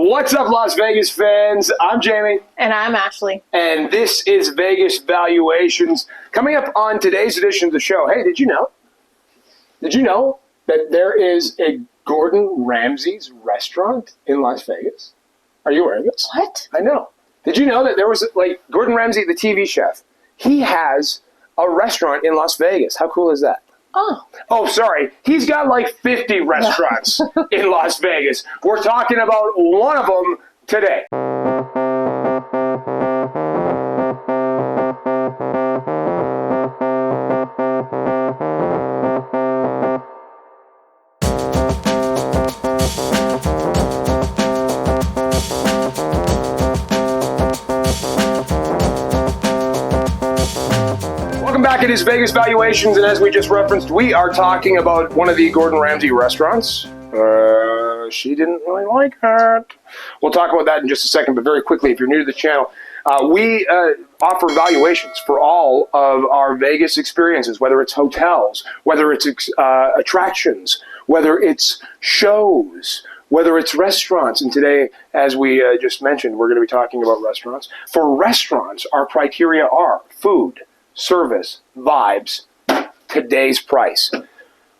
What's up, Las Vegas fans? I'm Jamie. And I'm Ashley. And this is Vegas Valuations. Coming up on today's edition of the show, hey, did you know that there is a Gordon Ramsay's restaurant in Las Vegas? Are you aware of this? What? I know. Did you know that there was, Gordon Ramsay, the TV chef, he has a restaurant in Las Vegas. How cool is that? Oh, sorry. He's got 50 restaurants in Las Vegas. We're talking about one of them today. Back at his Vegas Valuations, and as we just referenced, we are talking about one of the Gordon Ramsay restaurants. She didn't really like that. We'll talk about that in just a second, but very quickly, if you're new to the channel, we offer valuations for all of our Vegas experiences, whether it's hotels, whether it's attractions, whether it's shows, whether it's restaurants. And today, as we just mentioned, we're going to be talking about restaurants. For restaurants, our criteria are food, service, vibes, today's price.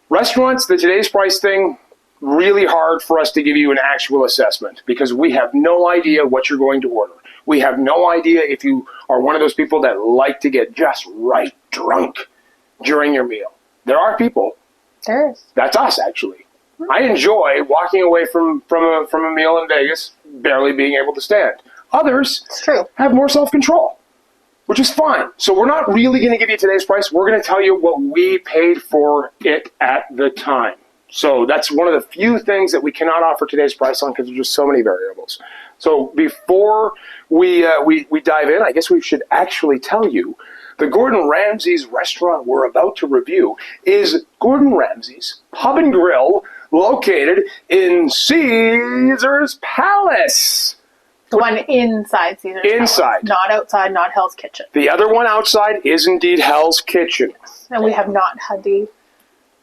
Restaurants, the today's price thing, really hard for us to give you an actual assessment because we have no idea what you're going to order. We have no idea if you are one of those people that like to get just right drunk during your meal. There are people. There is. That's us, actually. I enjoy walking away from a meal in Vegas, barely being able to stand. Others It's true. have more self-control, which is fine. So we're not really going to give you today's price. We're going to tell you what we paid for it at the time. So that's one of the few things that we cannot offer today's price on because there's just so many variables. So before we dive in, I guess we should actually tell you the Gordon Ramsay's restaurant we're about to review is Gordon Ramsay's Pub and Grill, located in Caesar's Palace. The one inside Caesar's Inside. Palace, not outside, not Hell's Kitchen. The other one outside is indeed Hell's Kitchen. And we have not had the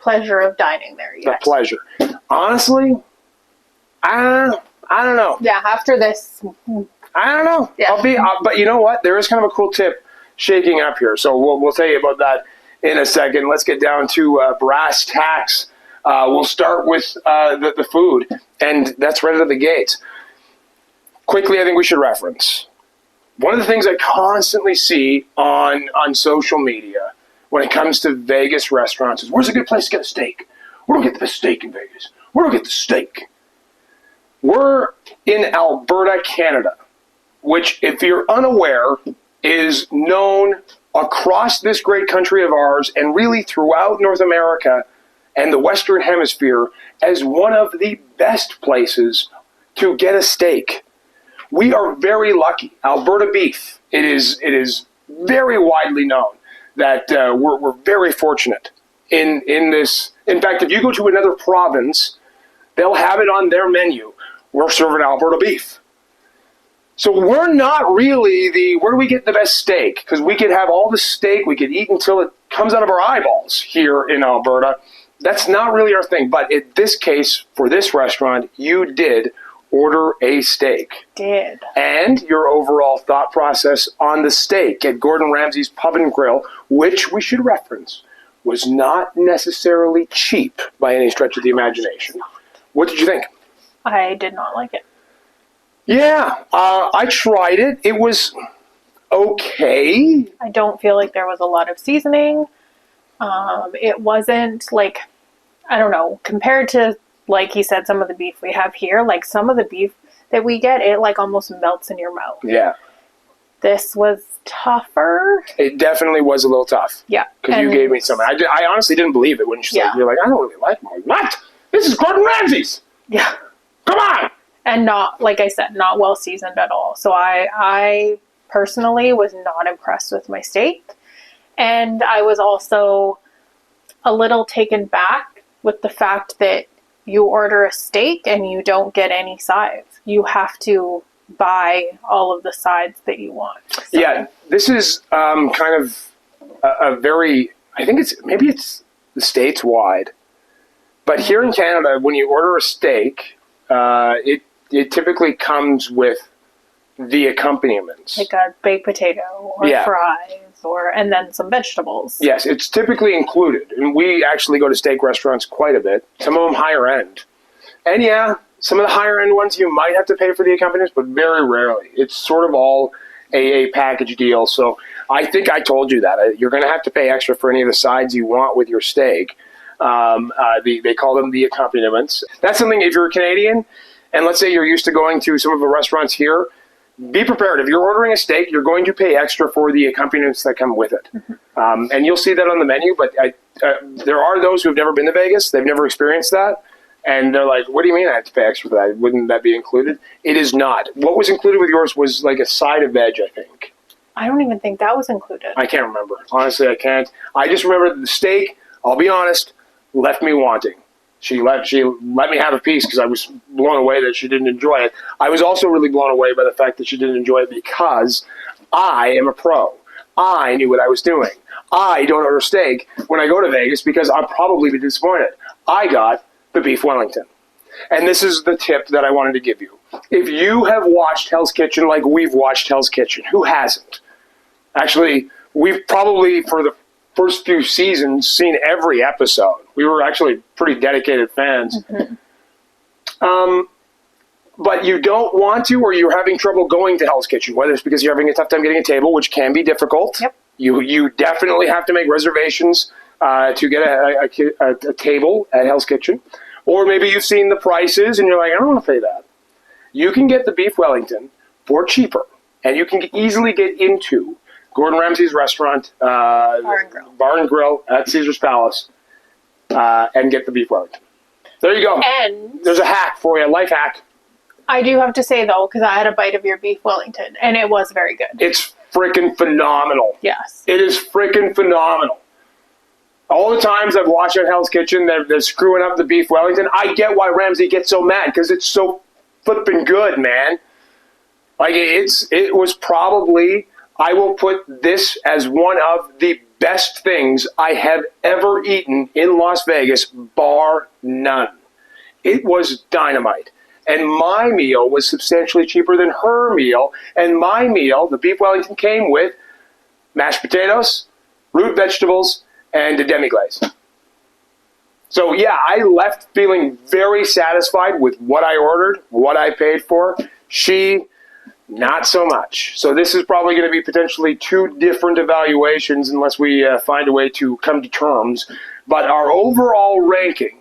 pleasure of dining there yet. The pleasure. Honestly, I don't know. Yeah, after this. I don't know. Yeah. But you know what? There is kind of a cool tip shaking up here. So we'll tell you about that in a second. Let's get down to brass tacks. We'll start with the food, and that's right out of the gates. Quickly, I think we should reference one of the things I constantly see on social media when it comes to Vegas restaurants is, where's a good place to get a steak? Where do we get the best steak in Vegas? Where do we get the steak? We're in Alberta, Canada, which, if you're unaware, is known across this great country of ours and really throughout North America and the Western Hemisphere as one of the best places to get a steak. We are very lucky. Alberta beef, it is very widely known that we're very fortunate in this. In fact, if you go to another province, they'll have it on their menu. We're serving Alberta beef. So we're not really where do we get the best steak? Because we could have all the steak we could eat until it comes out of our eyeballs here in Alberta. That's not really our thing. But in this case, for this restaurant, you did order a steak. Did. And your overall thought process on the steak at Gordon Ramsay's Pub and Grill, which we should reference, was not necessarily cheap by any stretch of the imagination. What did you think? I did not like it. Yeah, I tried it. It was okay. I don't feel like there was a lot of seasoning. It wasn't I don't know, compared to, like he said, some of the beef we have here, some of the beef that we get, it almost melts in your mouth. Yeah. This was tougher. It definitely was a little tough. Yeah. Because you gave me something. I honestly didn't believe it when you're like, I don't really like them. I'm like, what? This is Gordon Ramsay's. Yeah. Come on. And not, like I said, not well seasoned at all. So I personally was not impressed with my steak. And I was also a little taken back with the fact that you order a steak and you don't get any sides. You have to buy all of the sides that you want. So. Yeah, this is kind of a very, I think maybe it's the States wide, but here in Canada, when you order a steak, it it typically comes with the accompaniments. Like a baked potato or Yeah. fries and then some vegetables. Yes, it's typically included. And we actually go to steak restaurants quite a bit. Some of them higher end. And yeah, some of the higher end ones you might have to pay for the accompaniments, but very rarely. It's sort of all a package deal. So I think I told you that. You're going to have to pay extra for any of the sides you want with your steak. They call them the accompaniments. That's something, if you're a Canadian, and let's say you're used to going to some of the restaurants here, be prepared. If you're ordering a steak, you're going to pay extra for the accompaniments that come with it. And you'll see that on the menu, but there are those who have never been to Vegas. They've never experienced that. And they're like, what do you mean I have to pay extra for that? Wouldn't that be included? It is not. What was included with yours was like a side of veg, I think. I don't even think that was included. I can't remember. Honestly, I can't. I just remember the steak, I'll be honest, left me wanting. She let me have a piece because I was blown away that she didn't enjoy it. I was also really blown away by the fact that she didn't enjoy it because I am a pro. I knew what I was doing. I don't order steak when I go to Vegas because I'll probably be disappointed. I got the beef Wellington. And this is the tip that I wanted to give you. If you have watched Hell's Kitchen like we've watched Hell's Kitchen, who hasn't? Actually, we've probably, for the first few seasons, seen every episode. We were actually pretty dedicated fans. But you don't want to, or you're having trouble going to Hell's Kitchen, whether it's because you're having a tough time getting a table, which can be difficult. Yep. You definitely have to make reservations to get a table at Hell's Kitchen. Or maybe you've seen the prices and you're like, I don't want to pay that. You can get the beef Wellington for cheaper, and you can easily get into Gordon Ramsay's restaurant, Bar and Grill at Caesar's Palace, and get the beef Wellington. There you go. And there's a hack for you, a life hack. I do have to say, though, because I had a bite of your beef Wellington, and it was very good. It's freaking phenomenal. Yes. It is freaking phenomenal. All the times I've watched at Hell's Kitchen, they're screwing up the beef Wellington. I get why Ramsay gets so mad, because it's so flipping good, man. Like, it was probably, I will put this as one of the best things I have ever eaten in Las Vegas, bar none. It was dynamite. And my meal was substantially cheaper than her meal. And my meal, the beef Wellington, came with mashed potatoes, root vegetables, and a demi-glace. So yeah, I left feeling very satisfied with what I ordered, what I paid for. She, not so much. So this is probably going to be potentially two different evaluations unless we find a way to come to terms. But our overall ranking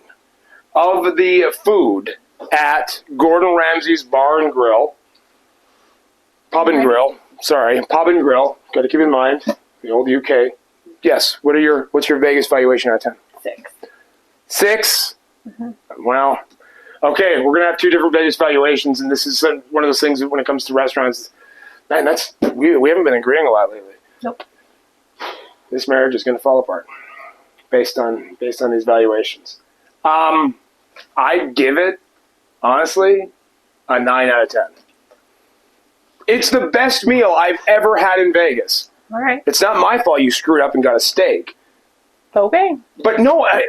of the food at Gordon Ramsay's Bar and Grill, Pub and Grill, got to keep in mind, the old UK. Yes, what's your Vegas valuation out of 10? 6. 6? Well, okay, we're going to have two different Vegas valuations, and this is one of those things that when it comes to restaurants, man, we haven't been agreeing a lot lately. Nope. This marriage is going to fall apart based on these valuations. I'd give it, honestly, a 9 out of 10. It's the best meal I've ever had in Vegas. All right. It's not my fault you screwed up and got a steak. Okay. But no, I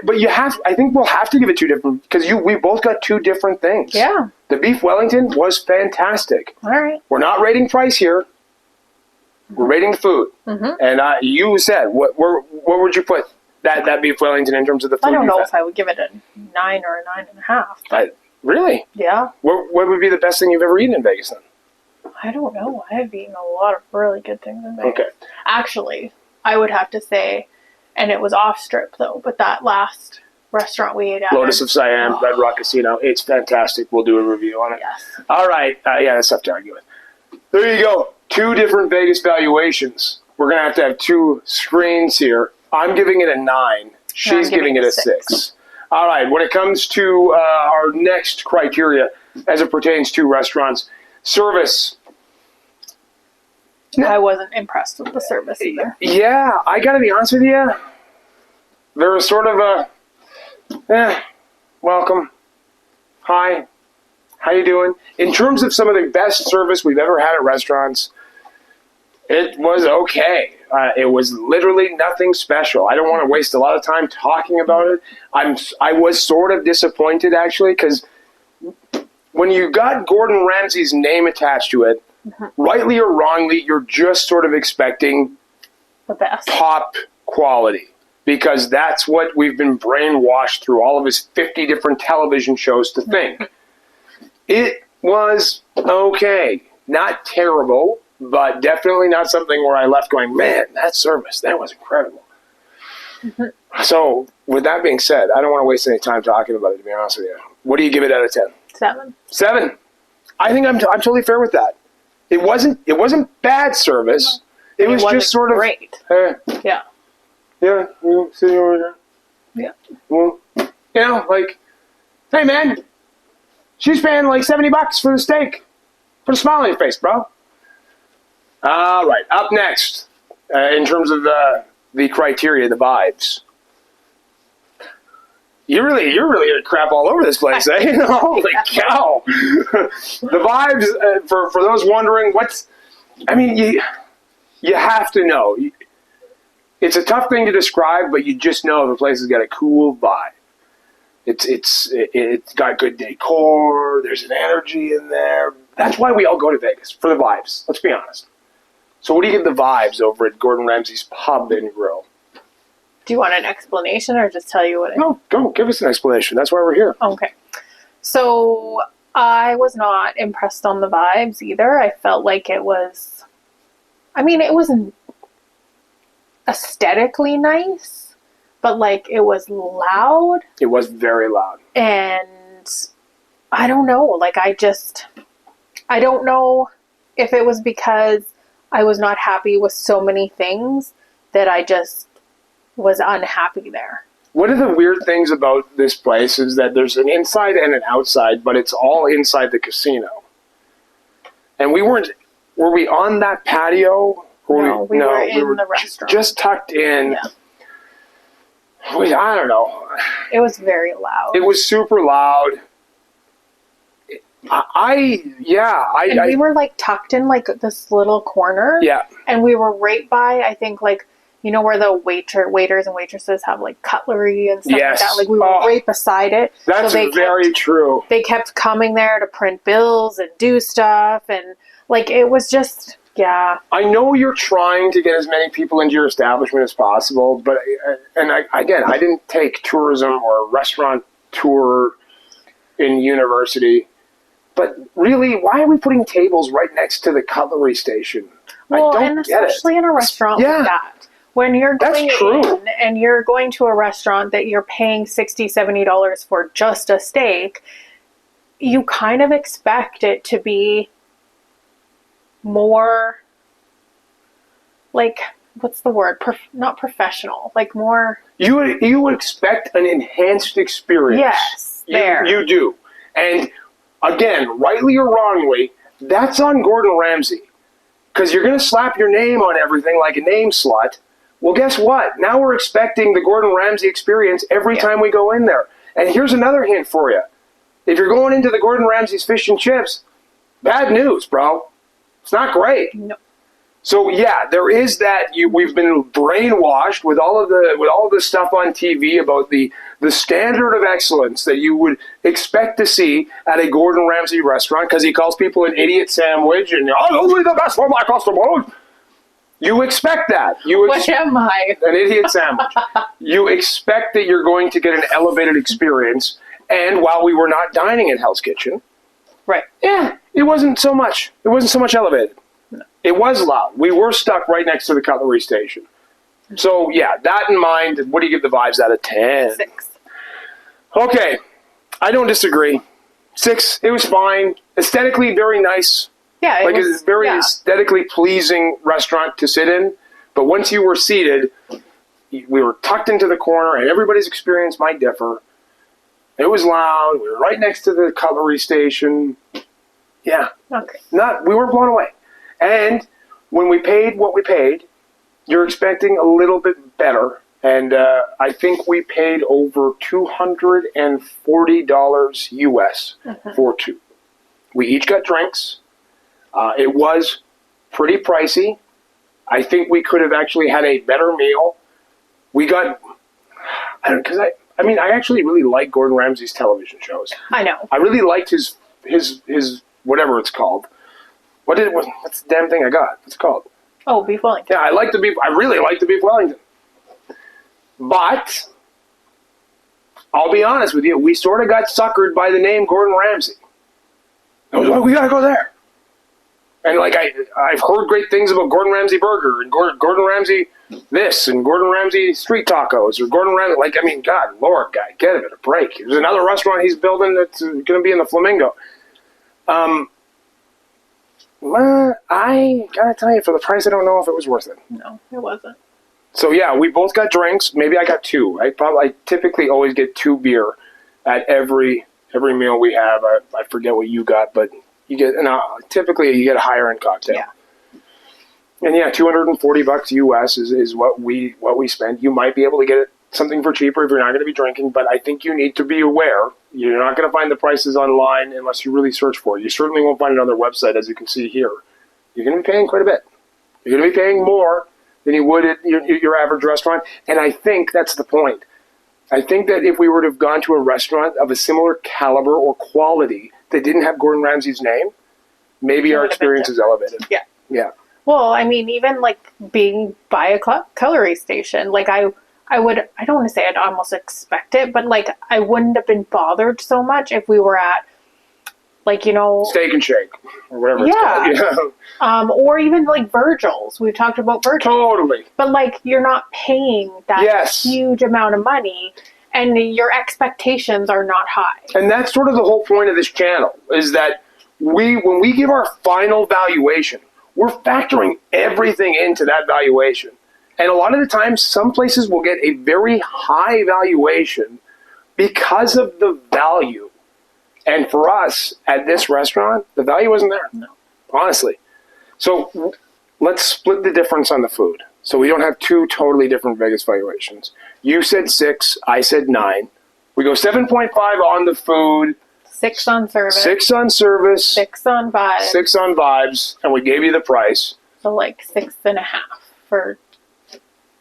think we'll have to give it two different, because we both got two different things. Yeah. The beef Wellington was fantastic. All right. We're not rating price here. We're rating the food. And you said, what would you put that beef Wellington in terms of the food? I don't know if I would give it a 9 or a 9.5. Really? Yeah. What would be the best thing you've ever eaten in Vegas then? I don't know. I have eaten a lot of really good things in Vegas. Okay. Actually, I would have to say, and it was off strip though, but that last restaurant we ate at, Lotus of Siam, Red Rock Casino. It's fantastic. We'll do a review on it. Yes. All right. Yeah, that's tough to argue with. There you go. Two different Vegas valuations. We're going to have two screens here. I'm giving it a 9. She's giving it a 6. All right. When it comes to our next criteria as it pertains to restaurants, service. I wasn't impressed with the service either. Yeah, I got to be honest with you. There was sort of welcome. Hi. How you doing? In terms of some of the best service we've ever had at restaurants, it was okay. It was literally nothing special. I don't want to waste a lot of time talking about it. I was sort of disappointed, actually, because when you got Gordon Ramsay's name attached to it, rightly or wrongly, you're just sort of expecting The best. top quality, because that's what we've been brainwashed through all of his 50 different television shows to think. It was okay. Not terrible, but definitely not something where I left going, man, that service, that was incredible. So, with that being said, I don't want to waste any time talking about it, to be honest with you. What do you give it out of 10? 7. 7. I think I'm totally fair with that. It wasn't bad service. It was just sort of great. Yeah. Yeah, sitting over here. Yeah. Well, like, hey man, she's paying like $70 for the steak. Put a smile on your face, bro. All right, up next, in terms of the criteria, the vibes. You're really gonna crap all over this place, eh? Holy cow! The vibes, for those wondering, you have to know. It's a tough thing to describe, but you just know the place has got a cool vibe. It's got good decor. There's an energy in there. That's why we all go to Vegas, for the vibes. Let's be honest. So, what do you give the vibes over at Gordon Ramsay's Pub and Grill? Do you want an explanation or just tell you what it is? No, go. Give us an explanation. That's why we're here. Okay. So, I was not impressed on the vibes either. I felt like it was aesthetically nice, but like it was loud. It was very loud. And I don't know, like I don't know if it was because I was not happy with so many things that I just was unhappy there. One of the weird things about this place is that there's an inside and an outside, but it's all inside the casino. And were we on that patio? No, we were in the restaurant. Just tucked in. Yeah. I don't know. It was very loud. It was super loud. We were like tucked in like this little corner. Yeah. And we were right by, I think, like, you know where the waiters and waitresses have like cutlery and stuff like that? Like we were right beside it. That's very true. They kept coming there to print bills and do stuff, and like it was just, yeah. I know you're trying to get as many people into your establishment as possible, but I didn't take tourism or restaurant tour in university. But really, why are we putting tables right next to the cutlery station? Well, I don't and get especially it. in a restaurant like that. When you're going in and you're going to a restaurant that you're paying $60, $70 for just a steak, you kind of expect it to be more, like, what's the word? Not professional, like more... You would expect an enhanced experience. Yes, there. You do. And again, rightly or wrongly, that's on Gordon Ramsay. Because you're going to slap your name on everything like a name slut. Well, guess what? Now we're expecting the Gordon Ramsay experience every time we go in there. And here's another hint for you. If you're going into the Gordon Ramsay's fish and chips, bad news, bro. It's not great. No. So yeah, there is that. We've been brainwashed with all of the stuff on TV about the standard of excellence that you would expect to see at a Gordon Ramsay restaurant, because he calls people an idiot sandwich and only the best for my customers. You expect that. What am I? An idiot sandwich. You expect that you're going to get an elevated experience. And while we were not dining at Hell's Kitchen, right? Yeah, it wasn't so much. It wasn't so much elevated. No. It was loud. We were stuck right next to the cutlery station. So yeah, that in mind, what do you give the vibes out of 10? 6. Okay, I don't disagree. 6. It was fine. Aesthetically, very nice. Yeah, it was a very aesthetically pleasing restaurant to sit in. But once you were seated, we were tucked into the corner, and everybody's experience might differ. It was loud. We were right next to the cutlery station. Yeah. Okay. We weren't blown away. And when we paid what we paid, you're expecting a little bit better. And I think we paid over $240 US for 2. We each got drinks. It was pretty pricey. I think we could have actually had a better meal. We got, I actually really like Gordon Ramsay's television shows. I know. I really liked his his whatever it's called. What's the damn thing I got? What's it called? Oh, beef Wellington. Yeah, I really like the beef Wellington. But I'll be honest with you, we sort of got suckered by the name Gordon Ramsay. I was like, we gotta go there. And like I've heard great things about Gordon Ramsay burger and Gordon Ramsay this and Gordon Ramsay street tacos or Gordon Ramsay, like, I mean, God, Lord, guy, get him a break. There's another restaurant he's building that's going to be in the Flamingo. Well, I gotta tell you, for the price, I don't know if it was worth it. No, it wasn't. So yeah, we both got drinks. Maybe I got two. I typically always get 2 beer at every meal we have. I forget what you got, but you get typically you get a higher end cocktail. Yeah. And yeah, $240 US is what we spent. You might be able to get something for cheaper if you're not going to be drinking, but I think you need to be aware. You're not going to find the prices online unless you really search for it. You certainly won't find it on their website, as you can see here. You're going to be paying quite a bit. You're going to be paying more than you would at your average restaurant, and I think that's the point. I think that if we were to have gone to a restaurant of a similar caliber or quality that didn't have Gordon Ramsay's name, maybe our experience is elevated. Yeah. Yeah. Well, I mean, even like being by a cutlery station, like I don't want to say I'd almost expect it, but like I wouldn't have been bothered so much if we were at, like, you know, Steak and Shake or whatever it's called. Yeah. Or even like Virgil's. We've talked about Virgil's. Totally. But like you're not paying that huge amount of money, and your expectations are not high. And that's sort of the whole point of this channel, is that when we give our final valuation, we're factoring everything into that valuation. And a lot of the times, some places will get a very high valuation because of the value. And for us, at this restaurant, the value wasn't there. No. Honestly. So let's split the difference on the food. So we don't have two totally different Vegas valuations. You said 6, I said 9. We go 7.5 on the food. 6 on service. 6 on service. 6 on vibes. 6 on vibes. And we gave you the price. So like 6.5 for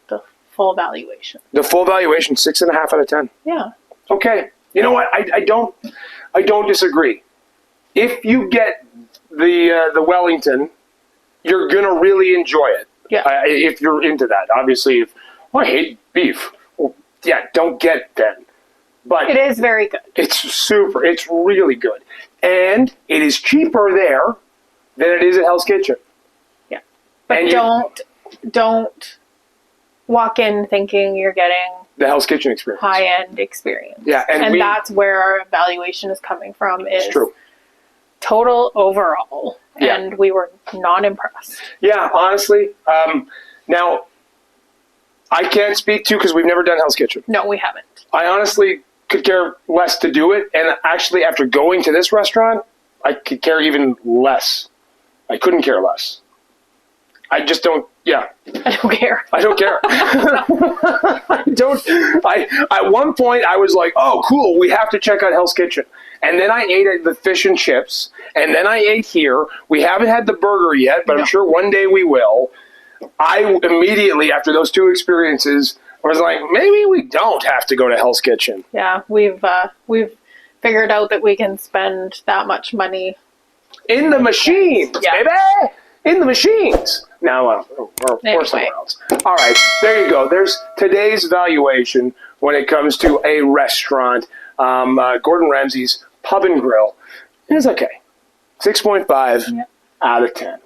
the full valuation. The full valuation, 6.5 out of 10. Yeah. Okay. You know what? I don't disagree. If you get the Wellington, you're gonna really enjoy it. Yeah. If you're into that, obviously. If I hate beef, well, yeah, don't get it then. But it is very good. It's super. It's really good, and it is cheaper there than it is at Hell's Kitchen. Yeah. But don't walk in thinking you're getting the Hell's Kitchen experience, high-end experience. Yeah, and that's where our evaluation is coming from. Is true. Total overall, and we were not impressed. Yeah, honestly. Now, I can't speak to because we've never done Hell's Kitchen. No, we haven't. I honestly could care less to do it, and actually, after going to this restaurant, I could care even less. I couldn't care less. I just don't. Yeah. I don't care. I don't care. At one point I was like, oh, cool, we have to check out Hell's Kitchen. And then I ate at the fish and chips, and then I ate here. We haven't had the burger yet, but I'm sure one day we will. I immediately, after those two experiences, was like, maybe we don't have to go to Hell's Kitchen. Yeah, we've figured out that we can spend that much money in the machines, baby! In the machines. Now, or somewhere else. All right, there you go. There's today's valuation when it comes to a restaurant. Gordon Ramsay's Pub and Grill. It's okay. 6.5 out of 10.